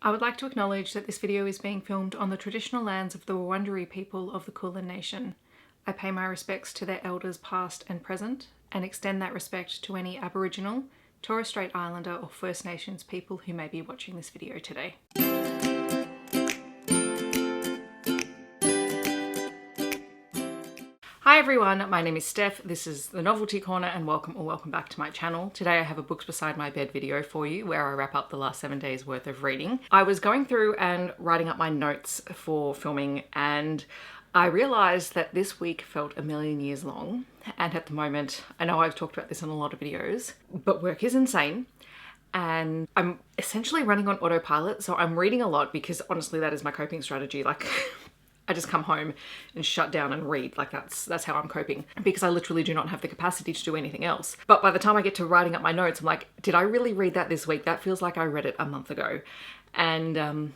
I would like to acknowledge that this video is being filmed on the traditional lands of the Wurrundjeri people of the Kulin Nation. I pay my respects to their elders past and present, and extend that respect to any Aboriginal, Torres Strait Islander or First Nations people who may be watching this video today. Hi everyone, my name is Steph, this is the Novelty Corner and welcome back to my channel. Today I have a books beside my bed video for you where I wrap up the last 7 days worth of reading. I was going through and writing up my notes for filming and I realised that this week felt a million years long, and at the moment, I know I've talked about this in a lot of videos, but work is insane and I'm essentially running on autopilot, so I'm reading a lot because honestly that is my coping strategy. Like I just come home and shut down and read. Like that's how I'm coping, because I literally do not have the capacity to do anything else. But by the time I get to writing up my notes, I'm like, did I really read that this week? That feels like I read it a month ago. And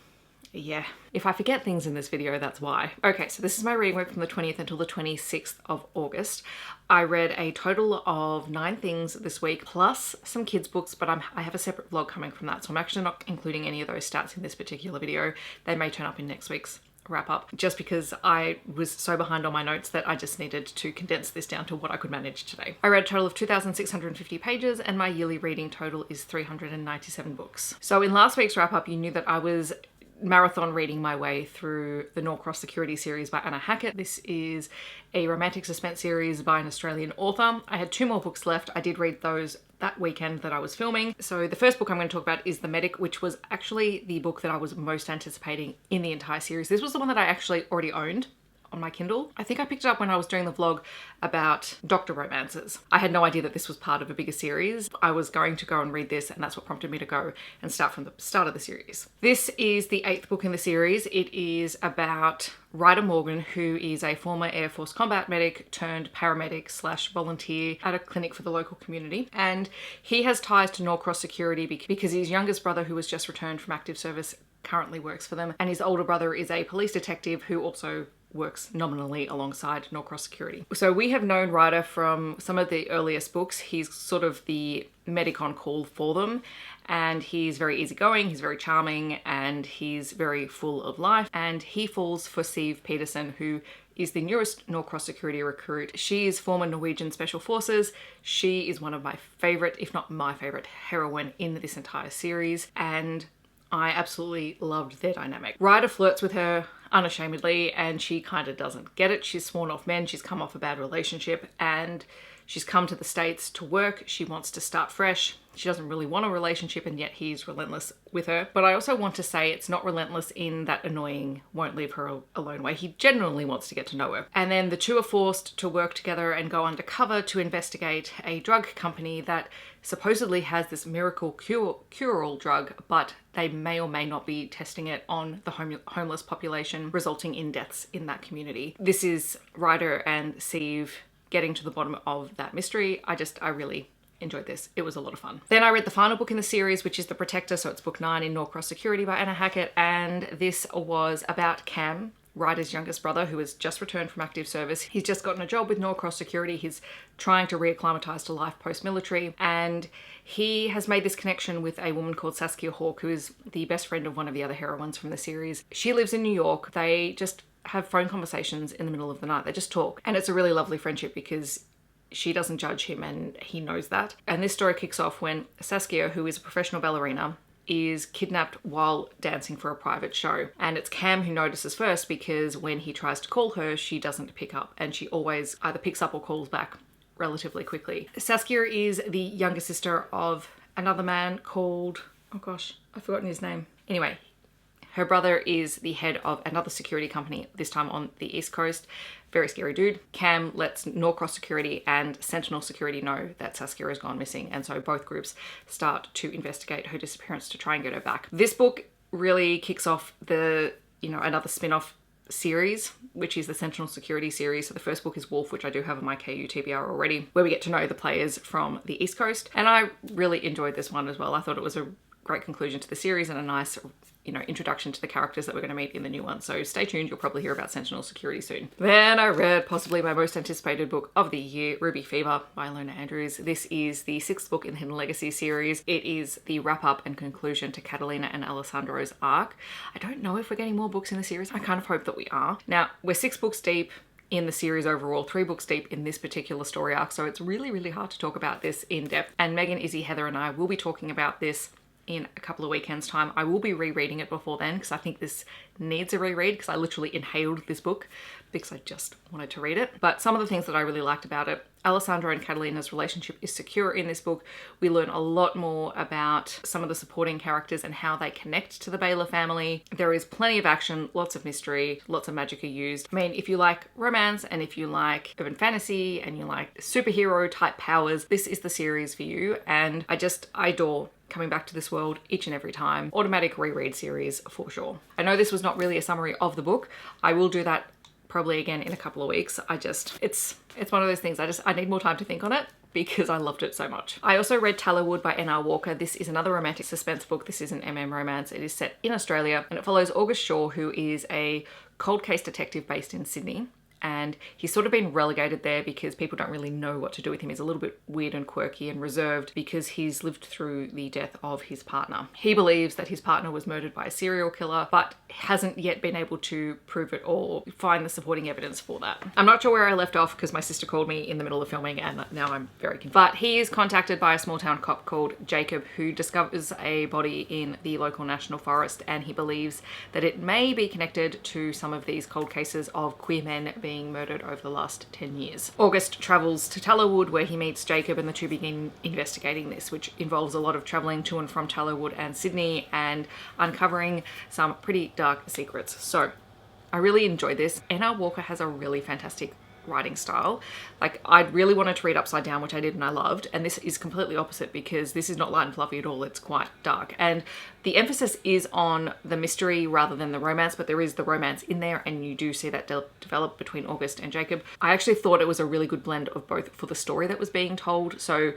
yeah, if I forget things in this video, that's why. Okay, so this is my reading week from the 20th until the 26th of August. I read a total of 9 things this week, plus some kids books, but I have a separate vlog coming from that. So I'm actually not including any of those stats in this particular video. They may turn up in next week's wrap up, just because I was so behind on my notes that I just needed to condense this down to what I could manage today. I read a total of 2,650 pages and my yearly reading total is 397 books. So in last week's wrap up, you knew that I was marathon reading my way through the Norcross Security series by Hackett. This is a romantic suspense series by an Australian author. I had 2 more books left. I did read those that weekend that I was filming. So the first book I'm going to talk about is The Medic, which was actually the book that I was most anticipating in the entire series. This was the one that I actually already owned on my Kindle. I think I picked it up when I was doing the vlog about doctor romances. I had no idea that this was part of a bigger series. I was going to go and read this, and that's what prompted me to go and start from the start of the series. This is the 8th book in the series. It is about Ryder Morgan, who is a former Air Force combat medic turned paramedic / volunteer at a clinic for the local community. And he has ties to Norcross Security because his youngest brother, who was just returned from active service, currently works for them. And his older brother is a police detective who also works nominally alongside Norcross Security. So we have known Ryder from some of the earliest books. He's sort of the medic on call for them, and he's very easygoing, he's very charming, and he's very full of life. And he falls for Siv Peterson, who is the newest Norcross Security recruit. She is former Norwegian Special Forces. She is one of my favourite, if not my favourite, heroine in this entire series, and I absolutely loved their dynamic. Ryder flirts with her unashamedly and she kind of doesn't get it. She's sworn off men, she's come off a bad relationship, and she's come to the States to work. She wants to start fresh. She doesn't really want a relationship, and yet he's relentless with her. But I also want to say it's not relentless in that annoying, won't leave her alone way. He genuinely wants to get to know her. And then the two are forced to work together and go undercover to investigate a drug company that supposedly has this miracle cure-all drug, but they may or may not be testing it on the homeless population, resulting in deaths in that community. This is Ryder and Siv getting to the bottom of that mystery. I really enjoyed this. It was a lot of fun. Then I read the final book in the series, which is The Protector, so it's book 9 in Norcross Security by Hackett, and this was about Cam, Ryder's youngest brother, who has just returned from active service. He's just gotten a job with Norcross Security. He's trying to reacclimatise to life post-military, and he has made this connection with a woman called Saskia Hawke, who is the best friend of one of the other heroines from the series. She lives in New York. They just have phone conversations in the middle of the night. They just talk, and it's a really lovely friendship because she doesn't judge him and he knows that. And this story kicks off when Saskia, who is a professional ballerina, is kidnapped while dancing for a private show. And it's Cam who notices first, because when he tries to call her, she doesn't pick up, and she always either picks up or calls back relatively quickly. Saskia is the younger sister of another man called, oh gosh, I've forgotten his name. Anyway, her brother is the head of another security company, this time on the East Coast. Very scary dude. Cam lets Norcross Security and Sentinel Security know that Saskia has gone missing, and so both groups start to investigate her disappearance to try and get her back. This book really kicks off the, another spin-off series, which is the Sentinel Security series. So the first book is Wolf, which I do have on my KU TBR already, where we get to know the players from the East Coast. And I really enjoyed this one as well. I thought it was a great conclusion to the series and a nice, introduction to the characters that we're going to meet in the new one. So stay tuned, you'll probably hear about Sentinel Security soon. Then I read possibly my most anticipated book of the year, Ruby Fever by Ilona Andrews. This is the 6th book in the Hidden Legacy series. It is the wrap up and conclusion to Catalina and Alessandro's arc. I don't know if we're getting more books in the series. I kind of hope that we are. Now, we're 6 books deep in the series overall, 3 books deep in this particular story arc, so it's really, really hard to talk about this in depth. And Megan, Izzy, Heather and I will be talking about this in a couple of weekends time. I will be rereading it before then because I think this needs a reread, because I literally inhaled this book because I just wanted to read it. But some of the things that I really liked about it: Alessandro and Catalina's relationship is secure in this book. We learn a lot more about some of the supporting characters and how they connect to the Baylor family. There is plenty of action, lots of mystery, lots of magic are used. I mean, if you like romance and if you like urban fantasy and you like superhero type powers, this is the series for you. And I adore coming back to this world each and every time. Automatic reread series for sure. I know this was not really a summary of the book. I will do that probably again in a couple of weeks. It's one of those things, I need more time to think on it because I loved it so much. I also read Tallowwood by N.R. Walker. This is another romantic suspense book. This is an MM romance. It is set in Australia and it follows August Shaw, who is a cold case detective based in Sydney. And he's sort of been relegated there because people don't really know what to do with him. He's a little bit weird and quirky and reserved because he's lived through the death of his partner. He believes that his partner was murdered by a serial killer, but hasn't yet been able to prove it or find the supporting evidence for that. I'm not sure where I left off because my sister called me in the middle of filming and now I'm very confused. But he is contacted by a small town cop called Jacob, who discovers a body in the local national forest, and he believes that it may be connected to some of these cold cases of queer men being murdered over the last 10 years. August travels to Tallowwood where he meets Jacob, and the two begin investigating this, which involves a lot of traveling to and from Tallowwood and Sydney and uncovering some pretty dark secrets. So I really enjoyed this. N.R. Walker has a really fantastic writing style. Like, I really wanted to read Upside Down, which I did and I loved, and this is completely opposite because this is not light and fluffy at all. It's quite dark, and the emphasis is on the mystery rather than the romance, but there is the romance in there, and you do see that develop between August and Jacob. I actually thought it was a really good blend of both for the story that was being told. So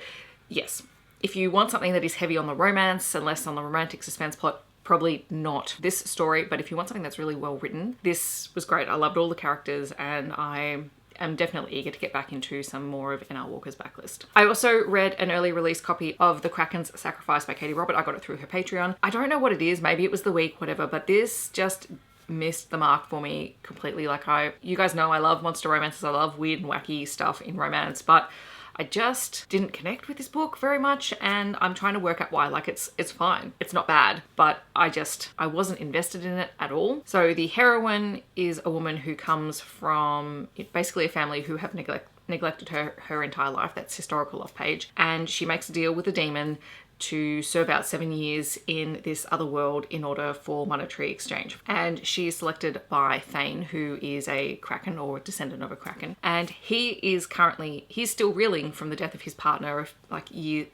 yes, if you want something that is heavy on the romance and less on the romantic suspense plot, probably not this story. But if you want something that's really well written, this was great. I loved all the characters, and I'm definitely eager to get back into some more of N.R. Walker's backlist. I also read an early release copy of The Kraken's Sacrifice by Katie Robert. I got it through her Patreon. I don't know what it is, maybe it was the week, whatever, but this just missed the mark for me completely. Like, you guys know I love monster romances, I love weird and wacky stuff in romance, but I just didn't connect with this book very much, and I'm trying to work out why. Like, it's fine. It's not bad, but I wasn't invested in it at all. So the heroine is a woman who comes from basically a family who have neglected her entire life. That's historical off page. And she makes a deal with a demon to serve out 7 years in this other world in order for monetary exchange. And she is selected by Thane, who is a Kraken or descendant of a Kraken. And he's still reeling from the death of his partner a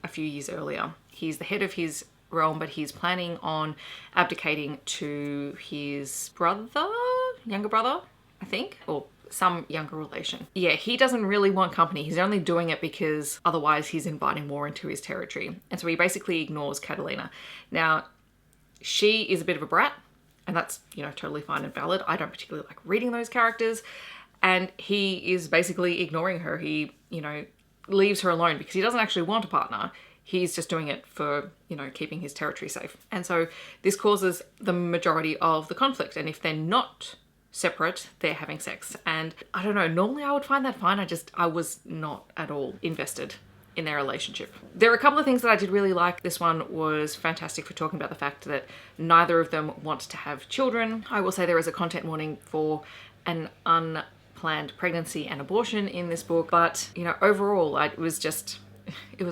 few years earlier. He's the head of his realm, but he's planning on abdicating to his younger brother, I think, or some younger relation. Yeah, he doesn't really want company. He's only doing it because otherwise he's inviting war into his territory. And so he basically ignores Catalina. Now, she is a bit of a brat, and that's, totally fine and valid. I don't particularly like reading those characters. And he is basically ignoring her. He, leaves her alone because he doesn't actually want a partner. He's just doing it for, keeping his territory safe. And so this causes the majority of the conflict. And if they're not separate, they're having sex. And I don't know, normally I would find that fine. I was not at all invested in their relationship. There are a couple of things that I did really like. This one was fantastic for talking about the fact that neither of them want to have children. I will say there is a content warning for an unplanned pregnancy and abortion in this book, but overall it was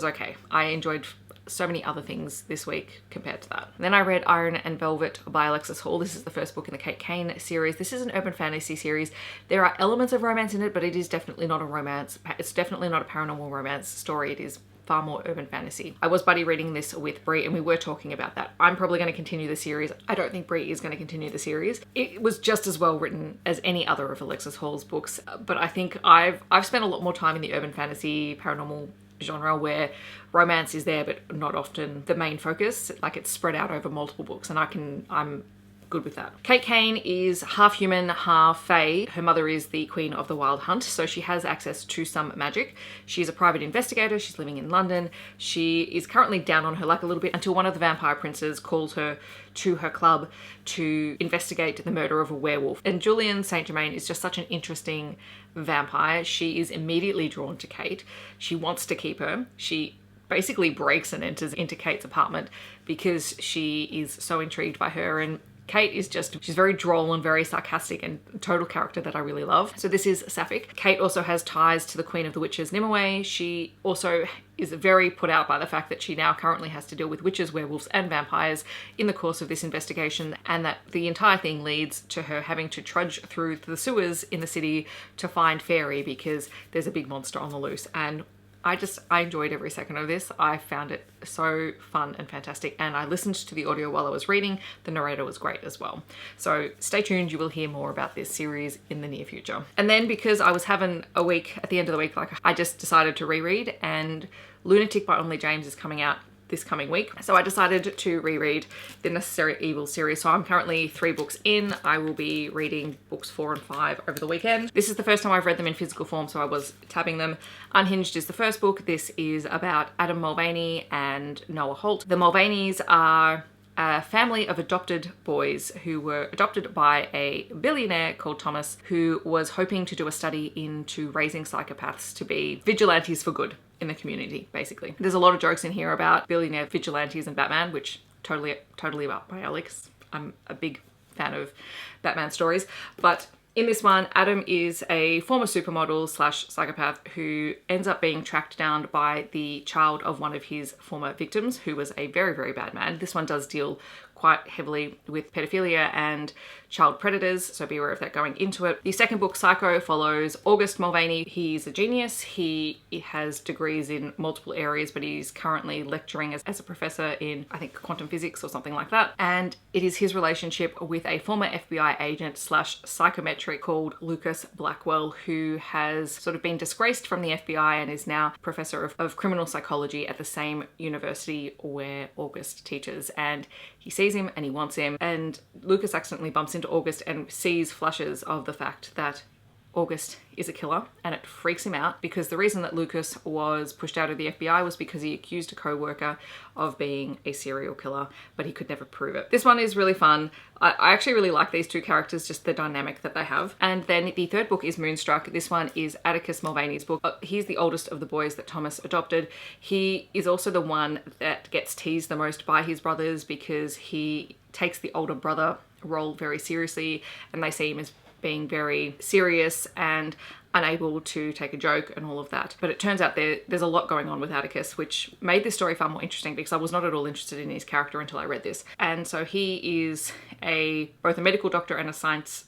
okay. I enjoyed so many other things this week compared to that. Then I read Iron and Velvet by Alexis Hall. This is the first book in the Kate Kane series. This is an urban fantasy series. There are elements of romance in it, but it is definitely not a romance. It's definitely not a paranormal romance story. It is far more urban fantasy. I was buddy reading this with Brie, and we were talking about that. I'm probably going to continue the series. I don't think Brie is going to continue the series. It was just as well written as any other of Alexis Hall's books, but I think I've spent a lot more time in the urban fantasy paranormal genre where romance is there but not often the main focus. Like, it's spread out over multiple books, and I'm good with that. Kate Kane is half human, half fae. Her mother is the queen of the wild hunt, so she has access to some magic. She's a private investigator. She's living in London. She is currently down on her luck a little bit until one of the vampire princes calls her to her club to investigate the murder of a werewolf. And Julian St. Germain is just such an interesting vampire. She is immediately drawn to Kate. She wants to keep her. She basically breaks and enters into Kate's apartment because she is so intrigued by her, and Kate is she's very droll and very sarcastic and a total character that I really love. So this is Sapphic. Kate also has ties to the Queen of the Witches, Nimue. She also is very put out by the fact that she now currently has to deal with witches, werewolves and vampires in the course of this investigation, and that the entire thing leads to her having to trudge through the sewers in the city to find Fairy because there's a big monster on the loose. And I enjoyed every second of this. I found it so fun and fantastic, and I listened to the audio while I was reading. The narrator was great as well. So stay tuned, you will hear more about this series in the near future. And then because I was having a week at the end of the week, I just decided to reread, and Lunatic by Onley James is coming out this coming week. So I decided to reread the Necessary Evil series. So I'm currently 3 books in. I will be reading books 4 and 5 over the weekend. This is the first time I've read them in physical form, so I was tabbing them. Unhinged is the first book. This is about Adam Mulvaney and Noah Holt. The Mulvaneys are a family of adopted boys who were adopted by a billionaire called Thomas, who was hoping to do a study into raising psychopaths to be vigilantes for good in the community, basically. There's a lot of jokes in here about billionaire vigilantes and Batman, which totally up my alley. I'm a big fan of Batman stories. But in this one, Adam is a former supermodel / psychopath who ends up being tracked down by the child of one of his former victims, who was a very, very bad man. This one does deal quite heavily with pedophilia and child predators, so be aware of that going into it. The second book, Psycho, follows August Mulvaney. He's a genius. He has degrees in multiple areas, but he's currently lecturing as a professor in, I think, quantum physics or something like that. And it is his relationship with a former FBI agent / psychometric called Lucas Blackwell, who has sort of been disgraced from the FBI and is now professor of criminal psychology at the same university where August teaches. And he sees him and he wants him, and Lucas accidentally bumps into August and sees flashes of the fact that August is a killer, and it freaks him out because the reason that Lucas was pushed out of the FBI was because he accused a co-worker of being a serial killer, but he could never prove it. This one is really fun. I actually really like these two characters, just the dynamic that they have. And then the third book is Moonstruck. This one is Atticus Mulvaney's book. He's the oldest of the boys that Thomas adopted. He is also the one that gets teased the most by his brothers because he takes the older brother role very seriously, and they see him as being very serious and unable to take a joke and all of that. But it turns out there's a lot going on with Atticus, which made this story far more interesting because I was not at all interested in his character until I read this. And so he is both a medical doctor and a science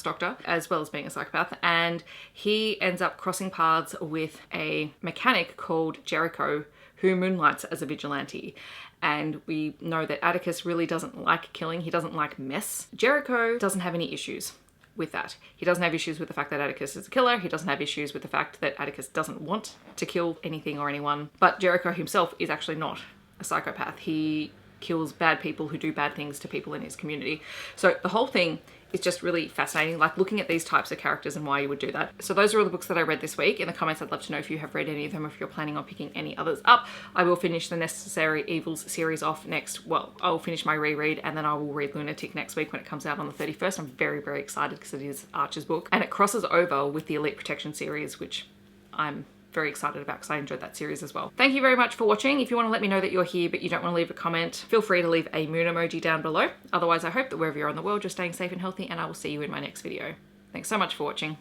doctor, as well as being a psychopath, and he ends up crossing paths with a mechanic called Jericho, who moonlights as a vigilante. And we know that Atticus really doesn't like killing. He doesn't like mess. Jericho doesn't have any issues with that. He doesn't have issues with the fact that Atticus is a killer. He doesn't have issues with the fact that Atticus doesn't want to kill anything or anyone. But Jericho himself is actually not a psychopath. He kills bad people who do bad things to people in his community. So the whole thing is just really fascinating, like looking at these types of characters and why you would do that. So those are all the books that I read this week. In the comments, I'd love to know if you have read any of them, if you're planning on picking any others up. I will finish the Necessary Evils series off next. Well, I'll finish my reread and then I will read Lunatic next week when it comes out on the 31st. I'm very, very excited because it is Archer's book and it crosses over with the Elite Protection series, which I'm very excited about because I enjoyed that series as well. Thank you very much for watching. If you want to let me know that you're here but you don't want to leave a comment, feel free to leave a moon emoji down below. Otherwise, I hope that wherever you're in the world, you're staying safe and healthy, and I will see you in my next video. Thanks so much for watching.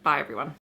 Bye everyone.